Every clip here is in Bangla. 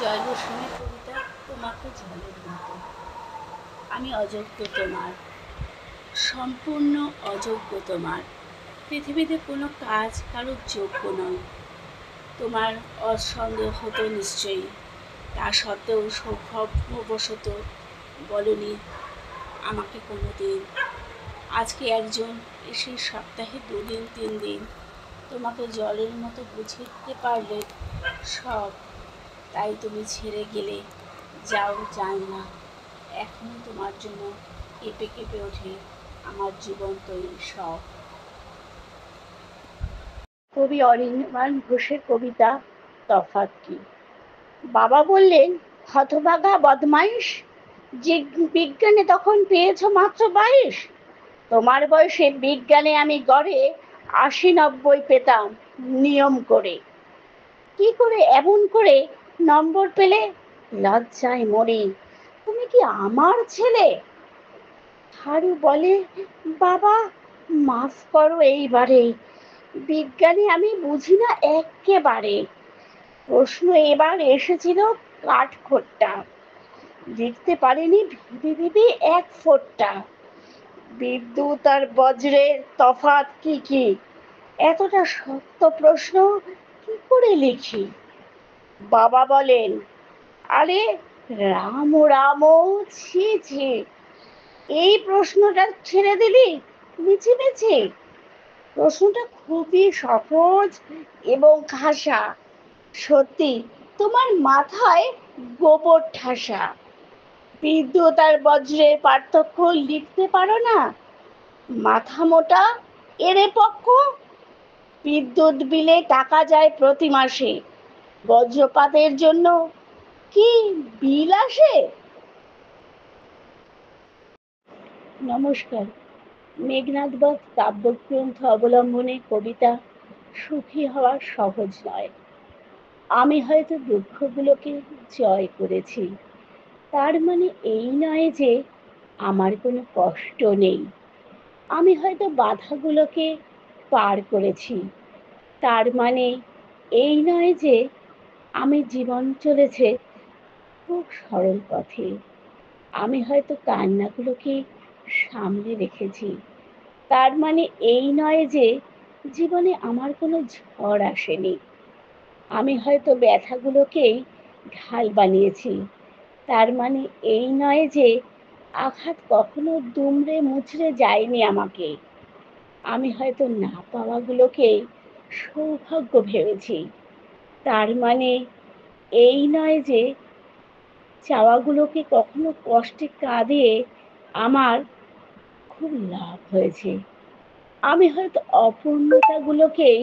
জয়লক্ষ্মীর কবিতা তোমাকে জলের মতো। আমি অযোগ্য তোমার, সম্পূর্ণ অযোগ্য তোমার। পৃথিবীতে কোনো কাজ কারোর যোগ্য নয়। তোমার অসন্দেহ হতো নিশ্চয়ই, তা সত্ত্বেও সৌভাগ্যবশত বলনি আমাকে কোনো দিন। আজকে একজন এসে সপ্তাহে 2 দিন 3 দিন তোমাকে জলের মতো বুঝিয়ে দিতে পারলে সব, তাই তুমি ছেড়ে গেলে। যাও, জানি না, এখনও তোমার জন্য কেঁপে কেঁপে ওঠে আমার জীবন্ত এই সব। কবি অনির্বাণ ঘোষের কবিতা তফাৎ কি। বাবা বললেন, হতভাগা বদমাইশ, যে বিজ্ঞানে তখন পেয়েছ মাত্র 22। তোমার বয়সে বিজ্ঞানে আমি গড়ে 80-90 পেতাম নিয়ম করে। কি করে এমন করে নম্বর পেলে? লজ্জায় মরি। তুমি কি আমার ছেলে? হারু বলে, বাবা মাফ করো এইবারে, বিজ্ঞানে আমি বুঝি না এক্কেবারে। প্রশ্ন এবার এসেছিল কাঠখোট্টা, লিখতে পারিনি ভেবে ভেবে 1 ফোঁটা। বিদ্যুৎ আর বজ্রের তফাৎ কি কি, এতটা শক্ত প্রশ্ন কি করে লিখি? বাবা বলেন, আরে রাম রাম ছি ছি, এই প্রশ্নটা ছেড়ে দিলি মিছিমিছি। প্রশ্নটা খুবই সহজ এবং খাসা। সত্যি তোমার মাথায় গোবর ঠাসা। বিদ্যুৎ আর বজ্রের পার্থক্য লিখতে পারো না? মাথা মোটা এরে পক্ষ। বিদ্যুৎ বিলে টাকা যায় প্রতি মাসে, বজ্রপাতের জন্য কি বিল আসে? নমস্কার। মেঘনাদ বধ কাব্যগ্রন্থ অবলম্বনে কবিতা সুখী হওয়া সহজ নয়। আমি হয়তো দুঃখগুলোকে জয় করেছি, তার মানে এই নয় যে আমার কোনো কষ্ট নেই। আমি হয়তো বাধাগুলোকে পার করেছি, তার মানে এই নয় যে আমি জীবন চলেছে খুব সরল পথে। আমি হয়তো কান্নাগুলোকে সামলে রেখেছি, তার মানে এই নয় যে জীবনে আমার কোনো ঝড় আসেনি। আমি হয়তো ব্যথাগুলোকেই ঢাল বানিয়েছি, তার মানে এই নয় যে আঘাত কখনো দুমড়ে মুচড়ে যায়নি আমাকে। আমি হয়তো না পাওয়াগুলোকেই সৌভাগ্য ভেবেছি, তার মানে এই নয় যে চাওয়াগুলোকে কখনো কষ্টে কাঁদিয়ে আমার খুব লাভ হয়েছে। আমি হয়তো অপূর্ণতাগুলোকেই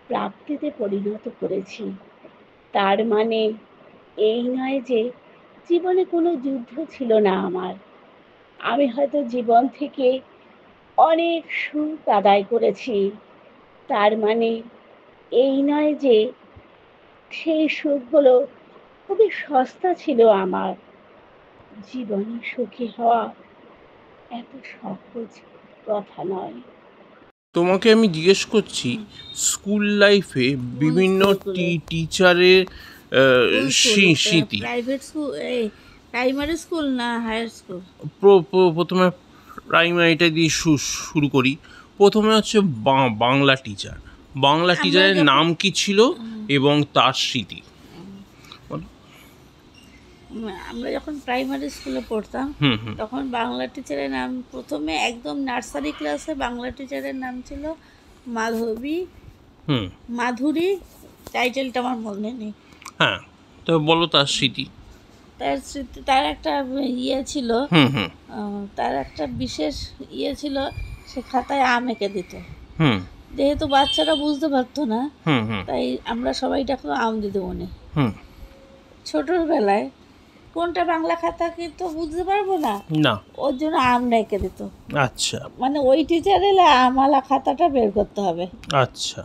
প্রাপ্তিতে পরিণত করেছি, তার মানে এই নয় যে জীবনে কোনো যুদ্ধ ছিল না আমার। আমি হয়তো জীবন থেকে অনেক সুখ আদায় করেছি, তার মানে এই নয় যে সেই সুখগুলো খুবই সস্তা ছিল আমার। জীবনে সুখী হওয়া এত সহজ কথা নয়। তোমাকে আমি জিজ্ঞেস করছি, স্কুল লাইফে বিভিন্ন টিচারের স্মৃতি। প্রাইভেট স্কুল, এই প্রাইমারি স্কুল না হায়ার স্কুল? প্রথমে প্রাইমারিটা দিয়ে শুরু করি। প্রথমে হচ্ছে বাংলা টিচার। বাংলা টিচারের নাম কি ছিল এবং তার স্মৃতি? আমরা যখন প্রাইমারি স্কুলে পড়তাম তখন বাংলা টিচারের নাম, প্রথমে একদম নার্সারি ক্লাসে বাংলা টিচারের নাম ছিল মাধুরী। টাইটেলটা আমার মনে নেই। হ্যাঁ, তো বলো তার স্মৃতি। তার একটা ইয়ে ছিল, তার একটা বিশেষ ইয়ে ছিল, সে খাতায় আম এঁকে দিত। যেহেতু বাচ্চারা বুঝতে পারতো না, তাই আমরা সবাই ডাকতো আম দিদিমণি। ছোটবেলায় কোনটা বাংলা খাতা কিন্তু বুঝতে পারবো না, ওর জন্য আম এঁকে দিত। আচ্ছা, মানে ওই টিচার এলে আমওয়ালা খাতাটা বের করতে হবে। আচ্ছা।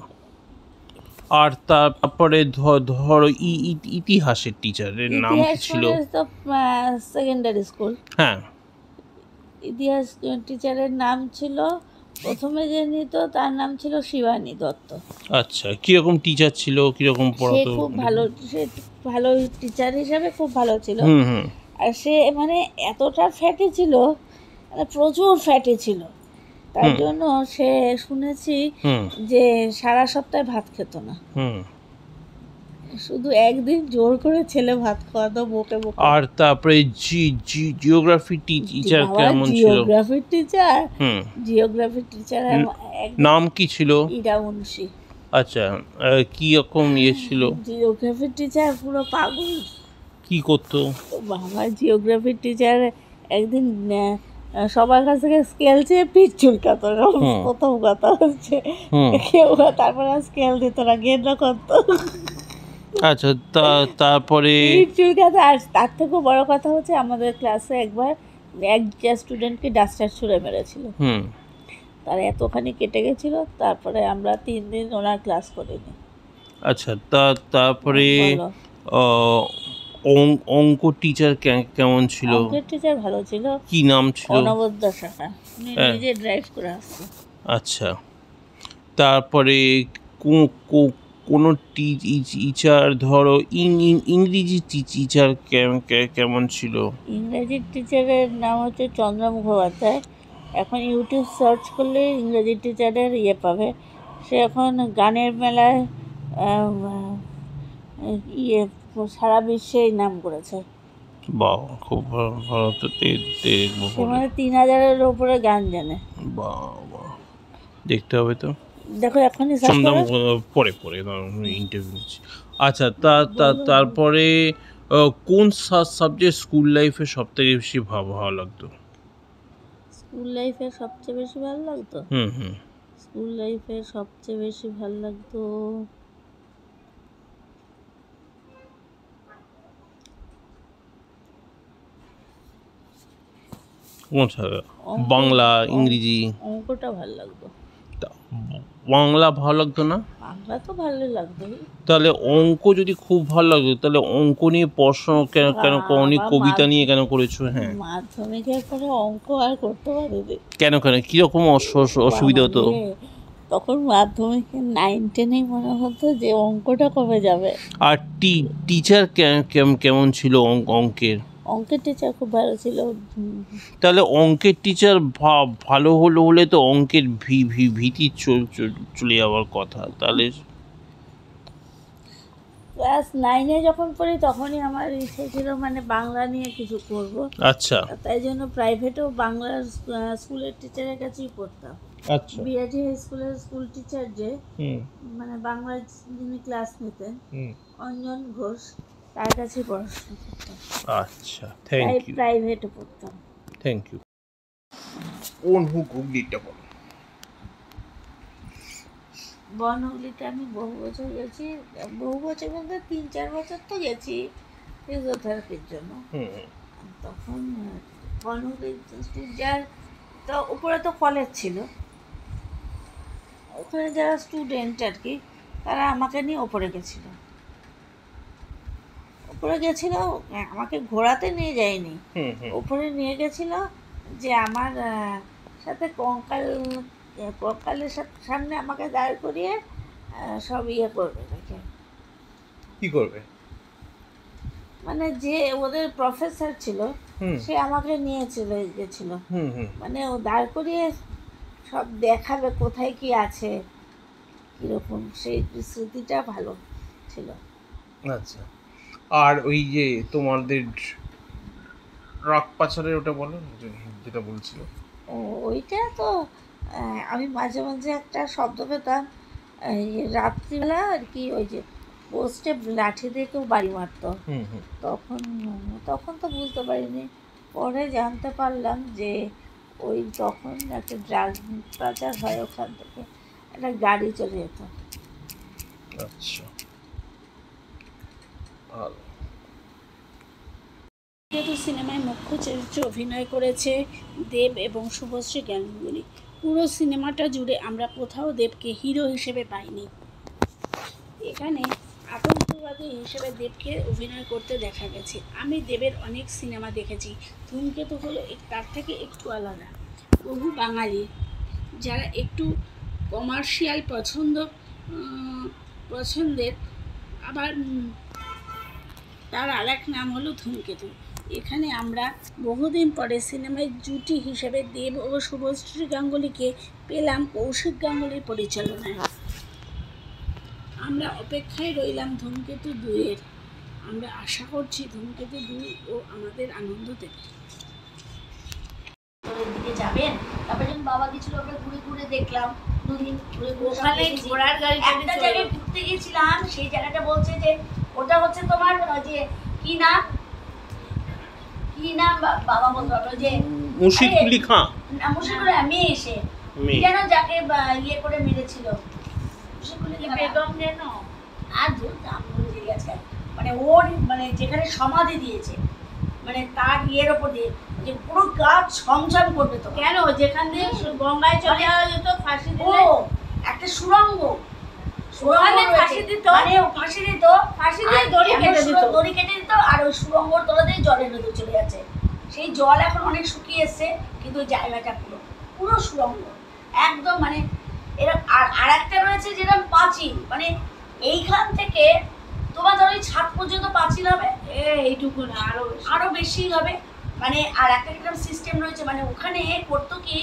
আর তারপরে ধরো ইতিহাসের টিচারের নাম কি ছিল? সেকেন্ডারি স্কুল, হ্যাঁ, ইতিহাস টিচারের নাম ছিল প্রথমে যে নিত তার নাম ছিল শিবানী দত্ত। আচ্ছা, কিরকম টিচার ছিল, কিরকম সে পড়াতো? খুব ভালো, সে ভালো টিচার হিসাবে খুব ভালো ছিল। হুম হুম আর সে মানে এতটা ফ্যাটি ছিল, মানে প্রচুর ফ্যাটি ছিল, তার হুম। জন্য সে শুনেছি হুম যে সারা সপ্তাহে ভাত খেত না, হুম। শুধু একদিন জোর করে ছেলে ভাত খাওয়াতো বকে বকে। আর তারপরে জিওগ্রাফি টিচার বাবা, কেমন ছিল? জিওগ্রাফির টিচার, হুম। জিওগ্রাফির টিচার নাম কি ছিল? ইরা মুন্সি। আচ্ছা, কি রকম ছিল? জিওগ্রাফির টিচার পুরো পাগল। কি করতো? বাবা, জিওগ্রাফির টিচার একদিন সবার কাছ থেকে স্কেল চেয়ে পিঠ চুলকাতো। হুম। প্রথম কথা হচ্ছে হুম। কেউ তারপরে স্কেল দিত না, ঘেন্না করতো। আচ্ছা, তারপরে? পিঠ চুলকাতো। আর তার থেকেও বড় কথা হচ্ছে আমাদের ক্লাসে একবার একটা স্টুডেন্টকে ডাস্টার ছুঁড়ে মেরেছিল। হুম। তার এতখানি কেটে গেছিল, তারপরে আমরা 3 দিন ওনার ক্লাস করিনি। আচ্ছা, তারপরে বলো। অঙ্ক টিচার কেমন ছিল? অঙ্কের টিচার ভালো ছিল, কি নাম ছিল? অনবদ্য শাখা, উনি হ্যাঁ। নিজে ড্রাইভ করে আসতো। আচ্ছা, তারপরে কোনো টিচার, ধরো ইংরেজি টিচার কেমন ছিল? ইংরেজির টিচারের নাম হচ্ছে চন্দ্র মুখোপাধ্যায়। এখন ইউটিউব সার্চ করলে ইংরেজি টিচারের পাবে। সে এখন গানের মেলায় ইয়ে সারা বিশ্বে নাম করেছে। বাহ, খুব ভালো ভালো, তো দেখবো সে পরে। মানে 3000-এর ওপরে গান জানে। বাহ বাহ, দেখতে হবে তো। দেখো এখনই সার্চ সন্ধ্যা করো। পরে পরে ইন্টারভিউ নিচ্ছি। আচ্ছা, তারপরে কোন সাবজেক্ট স্কুল লাইফে সব থেকে বেশি ভালো লাগতো? স্কুল লাইফে সবচেয়ে বেশি ভালো লাগতো, হুম হুম। স্কুল লাইফে সবচেয়ে বেশি ভালো লাগতো কোন সাবজেক্ট? অঙ্ক। বাংলা, ইংরেজি? অঙ্কটা ভালো লাগতো। তা বাংলা ভালো লাগতো না? বাংলা তো ভালোই লাগতো। তাহলে অঙ্ক যদি খুব ভালো লাগতো, তাহলে অঙ্ক নিয়ে পড়াশোনা কেন করনি? বাবা, কবিতা নিয়ে কেন করেছো? হ্যাঁ, মাধ্যমিকের পরে অঙ্ক আর করতে পারিনি। কেন কিরকম অসুবিধা হতো? বাবা রে, তখন মাধ্যমিকে 9-10 মনে হতো যে অঙ্কটা কবে যাবে। আর টিচার কেমন ছিল অঙ্কের? অঙ্কের টিচার খুব ভালো ছিল। তাহলে অঙ্কের টিচার ভালো হলে তো অঙ্কের ভীতি চলে যাওয়ার কথা। তাহলে ক্লাস 9-এ যখন পড়ি তখনই আমার ইচ্ছে ছিল মানে বাংলা নিয়ে কিছু করব। আচ্ছা তাই জন্য প্রাইভেটেও বাংলার স্কুলের টিচারের কাছেই পড়তাম। আচ্ছা। বিআরটি হাই স্কুলের স্কুল টিচার যে হুম মানে বাংলার যিনি ক্লাস নিতেন, হুম। অঞ্জন ঘোষ, তার কাছে পড়াশোনা করতাম। আচ্ছা, থ্যাংক ইউ প্রাইভেটে পড়তাম। Thank you. কোন হুগলিটা বলো? বনহুগলিতে আমি বহু বছর গেছি, বহু বছর বলতে 3-4 বছর তো গেছি ফিজিওথেরাপির জন্য। হুম। তখন বনহুগলি যার তো উপরে তো কলেজ ছিল, ওখানে যারা স্টুডেন্ট আর কি, তারা আমাকে নিয়ে ওপরে গেছিলো। ওপরে গেছিলো, আমাকে ঘোরাতে নিয়ে যায়নি, হুম হুম। ওপরে নিয়ে গেছিলো যে আমার সাথে কঙ্কালের সামনে আমাকে দাঁড় করিয়ে সব করবে নাকি। কি করবে? মানে যে ওদের প্রফেসর ছিল হুম সে আমাকে নিয়ে চলে গেছিল, হুম হুম। মানে ও দাঁড় করিয়ে সব দেখাবে কোথায় কি আছে কীরকম, সেই স্মৃতিটা ভালো ছিল। আচ্ছা, আর ওই যে তোমাদের রাগ পাচারের ওটা বলো, যেটা বলছিল। ও ওইটা তো আমি মাঝে মাঝে একটা শব্দ পেতাম, রাত্রিবেলা আর কি, ওই যে পোস্টে লাঠি দিয়ে কেউ বাড়ি মারতো। হুম হুম। তখন তো বুঝতে পারিনি, পরে জানতে পারলাম যে ওই তখন একটা ড্রাগ পাচার হয়, ওখান থেকে একটা গাড়ি চলে যেত। আচ্ছা, ভালো। যেহেতু সিনেমায় মুখ্য চরিত্রে অভিনয় করেছে দেব এবং শুভশ্রী গাঙ্গুলি, পুরো সিনেমাটা জুড়ে আমরা কোথাও দেবকে হিরো হিসেবে পাইনি। এখানে আতঙ্কবাদী হিসেবে দেবকে অভিনয় করতে দেখা গেছে। আমি দেবের অনেক সিনেমা দেখেছি, ধূমকেতু হলো তার থেকে একটু আলাদা। বহু বাঙালি যারা একটু কমার্শিয়াল পছন্দের, আবার তার আর এক নাম হলো ধূমকেতু। এখানে আমরা বহুদিন পরে সিনেমায় জুটি হিসেবে দেব ও শুভশ্রী গাঙ্গুলিকে পেলাম কৌশিক গাঙ্গুলির পরিচালনায়। আমরা অপেক্ষায় রইলাম ধূমকেতু 2-এর। আমরা আশা করছি ধূমকেতু 2 ও আমাদের আনন্দ দেবে। দিকে যাবেন, তারপরে যখন বাবা গেছিল আমরা ঘুরে ঘুরে দেখলাম, দুদিন ঘুরে ঘুরে ওখানে ঘোড়ার গাড়ি একটা জায়গায় ঘুরতে গেছিলাম, সেই জায়গাটা বলছে যে ওটা হচ্ছে তোমার যে কি নাম বাবা বলতে পারলো যে মুর্শিদকুলি খাঁ না, মুর্শিদকুলি মেয়ে এসে মেয়ে। যেন যাকে ইয়ে করে মেরেছিল, মুর্শিদকুলি বেগম যেন আর ধর নাম ভুলে গেছে, মানে ওর মানে যেখানে সমাধি দিয়েছে, মানে তার ইয়ের ওপর দিয়ে যে পুরো গাছ ছমছম করবে তো। কেন যেখান দিয়ে গঙ্গায় চলে যাওয়া যেত ফাঁসি ও দিলে, একটা সুড়ঙ্গ, ওখানে রয়েছে। ফাঁসি দিত, মানে ও ফাঁসি দিত, ফাঁসি দিয়ে আর দড়ি এমন কেটে দিত। দড়ি কেটে দিত, আর ওই সুড়ঙ্গর তলা দিয়ে জলের নদী চলে যাচ্ছে। সেই জল এখন অনেক শুকিয়ে এসছে, কিন্তু ওই জায়গাটা পুরো পুরো সুড়ঙ্গ একদম। মানে এরকম আর একটা রয়েছে যেরকম পাঁচিল, মানে এইখান থেকে তোমার ধরো ওই ছাদ পর্যন্ত পাঁচিল হবে, এইটুকু না আরো বেশি হবে। মানে আর একটা কিরকম সিস্টেম রয়েছে, মানে ওখানে করতো কি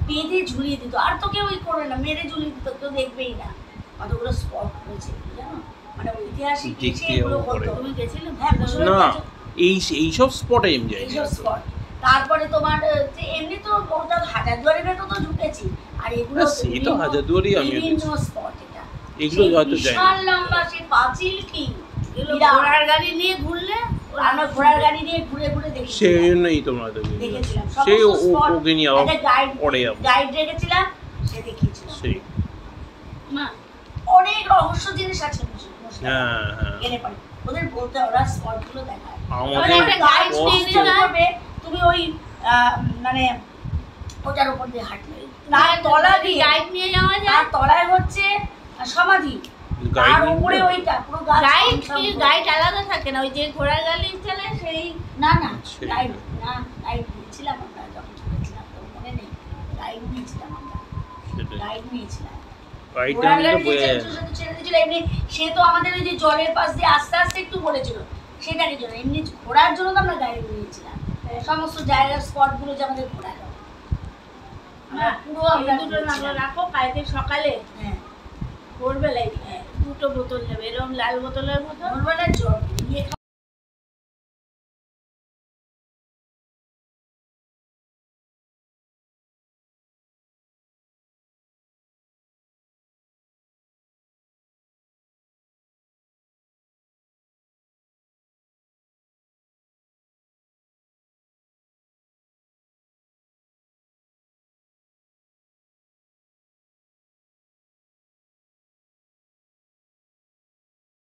বেঁধে ঝুলিয়ে দিত, আর তো কেউ করবে না, মেরে ঝুলিয়ে দিত, কেউ দেখবেই না। কতগুলো স্পট রয়েছে জানো, মানে ঐতিহাসিক দেখতে এগুলো যাবো পরে। করতো। তুমি গেছিলে? হ্যাঁ, বসে না গেছো? এইসব স্পটে আমি যাই এইসব স্পট। তারপরে তোমার যে এমনি তো ওটা হাজারদুয়ারি ভেতর তো ঢুকেছি, আর এগুলো না, সে তো হাজারদুয়ারি আমিও বিভিন্ন গেছি। স্পট। এটা এগুলো সেই হয়তো যাই বিশাল লম্বা সেই পাঁচিল কি এগুলো বিরাট। ঘোড়ার গাড়ি নিয়ে ঘুরলে আমরা ঘোড়ার গাড়ি নিয়ে ঘুরে ঘুরে দেখেছি, সেই জন্যই তোমরা তো দেখেছিলাম সেই সমস্ত স্পট। ওকে নিয়ে আবার একটা গাইড পরে যাবো। গাইড রেখেছিলাম, সে দেখিয়েছিল। সেই মা অনেক রহস্য জিনিস আছে হ্যাঁ হ্যাঁ গেলে পরে ওদের বলতে ওরা স্পট গুলো দেখায়। আমাদের মানে একটা গাইড কষ্ট- নিয়ে নিতে হবে, তুমি ওই মানে ওটার উপর দিয়ে হাঁটবে, তার তলা দিয়ে গাইড নিয়ে যাওয়া যায়। তার তলায় হচ্ছে সমাধি, গাইড আর নিয়ে উপরে যাও? ওইটা পুরো গাছ গাইড ছমছম কি করে। গাইড আলাদা থাকে না, ওই যে ঘোড়ার গাড়ি চলে সেই না না সেই গাইড না, গাইড নিয়েছিলাম আমরা যখন ছোট তো মনে নেই, গাইড নিয়েছিলাম আমরা, সেটাই। গাইড নিয়েছিলাম। গাইডটা ঘোড়ার নিলে গাড়ি বোঝা দিয়ে যায় ছেড়ে দিয়েছিল, ছেড়ে দিয়েছিল এমনি। সে তো আমাদের ওই যে জলের পাশ দিয়ে আস্তে আস্তে একটু বলেছিল, সেটার জন্য এমনি ঘোরার জন্য তো আমরা গাড়ি নিয়েছিলাম, সমস্ত জায়গার স্পট গুলো যে আমাদের ঘোরা যাবে। আমরা পুরো আমরা দুটো নাম্বার ঘুরেছিলাম। রাখো, কালকে সকালে হ্যাঁ, ভোরবেলায় দুটো বোতল নেবে, এরকম লাল বোতলের মতো। ভোরবেলার জল ইয়ে